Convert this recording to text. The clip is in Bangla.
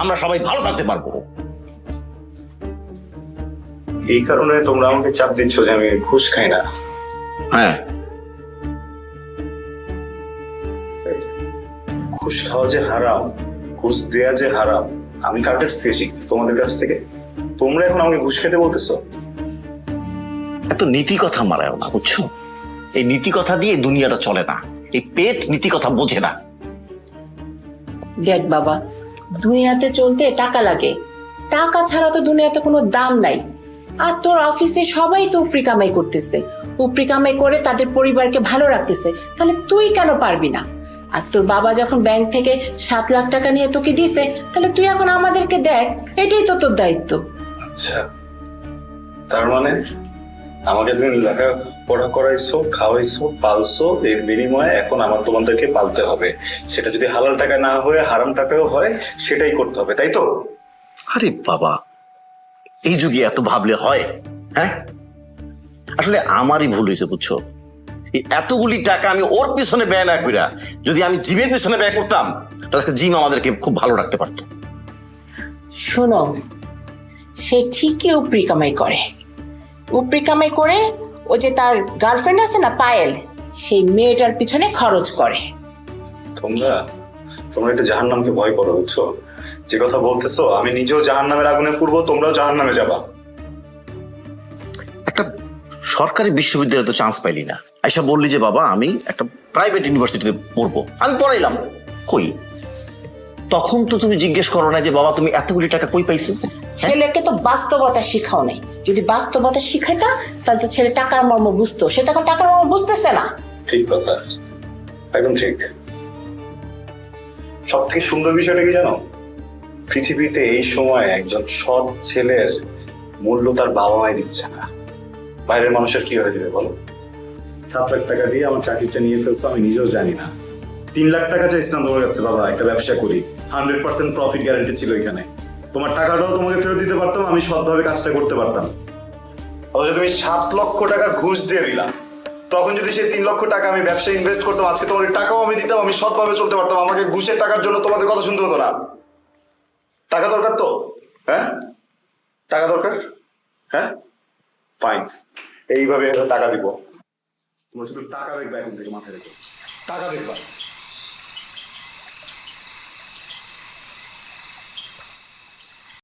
আমরা সবাই ভালো থাকতে পারবো। এই কারণে তোমরা আমাকে চাপ দিচ্ছ যে আমি ঘুষ খাই না? হ্যাঁ, ঘুষ খাওয়া যে হারাম, ঘুষ দেয়া যে হারাম, আমি কার কাছ থেকে শিখছি? তোমাদের কাছ থেকে। তোমরা এখন আমাকে ঘুষ খেতে বলতেছো? এত নীতি কথা মারায় না, বুঝছো? এই নীতি কথা দিয়ে দুনিয়াটা চলে না। এই পেট নীতি কথা বোঝে না। দেখ বাবা, দুনিয়াতে চলতে টাকা লাগে, টাকা ছাড়া তো দুনিয়াতে কোনো দাম নাই। আর তোর অফিসে সবাই তো উপরি কামাই করতেছে, উপরি কামাই করে তাদের পরিবারকে ভালো রাখতেছে, তাহলে তুই কেন পারবি না? আর তোর বাবা যখন ব্যাংক থেকে 7 লাখ টাকা নিয়ে তোকে দিছে, তাহলে তুই এখন আমাদেরকে দেখ, এটাই তো তোর দায়িত্ব। আচ্ছা, তার মানে আমাকে তুমি লেখাপড়া করাইছো, খাওয়াইছো, পালছো, এর বিনিময়ে এখন আমার তোমাদেরকে পালতে হবে। সেটা যদি হালাল টাকা না হয়ে হারাম টাকাও হয়, সেটাই করতে হবে, তাই তো? আরে বাবা, এই যুগে এত ভাবলে হয়? হ্যাঁ, আসলে আমারই ভুল হয়েছে, বুঝছো? এই এতগুলি টাকা আমি ওর পিছনে ব্যয় না কইরা যদি আমি জিমের পিছনে ব্যয় করতাম, তাহলে জিম আমাদেরকে খুব ভালো রাখতে পারতো। শোনো, সে ঠিকই উপরি কামাই করে, উপরি কামাই করে ও যে তার গার্লফ্রেন্ড আছে না পায়েল, সেই মেয়েটার পিছনে খরচ করে। তোমরা তোমরা একটু জাহান্নামকে ভয় করো, বুঝছো? যে কথা বলতেছো, আমি নিজেও জাহান্নামের আগুনে পুড়বো, তোমরাও জাহান্নামে যাবা। একটা সরকারি বিশ্ববিদ্যালয়ে তো চান্স পাইলি না, আইসা বললি যে বাবা আমি একটা প্রাইভেট ইউনিভার্সিটিতে পড়বো, আমি পড়াইলাম। কই, তখন তো তুমি জিজ্ঞেস করো না যে বাবা তুমি এতগুলি টাকা কই পাইছো? ছেলেকে তো বাস্তবতা শিখাও নাই। যদি বাস্তবতা শিখাইতা, তাহলে তো ছেলে টাকার মর্ম বুঝতো। সে তখন টাকার মর্ম বুঝতেছে না। ঠিক কথা, একদম ঠিক। সব থেকে সুন্দর বিষয়টা কি জানো? পৃথিবীতে এই সময় একজন সৎ ছেলের মূল্য তার বাবা মাই দিচ্ছে না। বাইরের মানুষের কি হয়ে যাবে বলো? 7 লাখ টাকা দিয়ে আমার চাকরিটা নিয়ে ফেলছো, আমি নিজেও জানি না। 3 লাখ টাকা চাইছিলাম তোমার কাছে, বাবা একটা ব্যবসা করি, 100% প্রফিট গ্যারান্টি ছিল এখানে। তোমার টাকাটাও তোমাকে ফেরত দিতে পারতাম, আমি সৎভাবে কাজটা করতে পারতাম। অথচ তুমি 7 লক্ষ টাকা ঘুষ দিয়ে দিলাম। তখন যদি সেই 3 লক্ষ টাকা আমি ব্যবসায় ইনভেস্ট করতাম, আজকে তোমার টাকাও আমি দিতাম, আমি সৎভাবে চলতে পারতাম। আমাকে ঘুষের টাকার জন্য তোমাদের কথা শুনতে হতো না। টাকা দরকার তো? হ্যাঁ, টাকা দরকার। হ্যাঁ, ফাইন, এইভাবে টাকা দিব। তোমরা শুধু টাকা দেখবে, এখন থেকে মাথায় রেখো, টাকা দেখবা।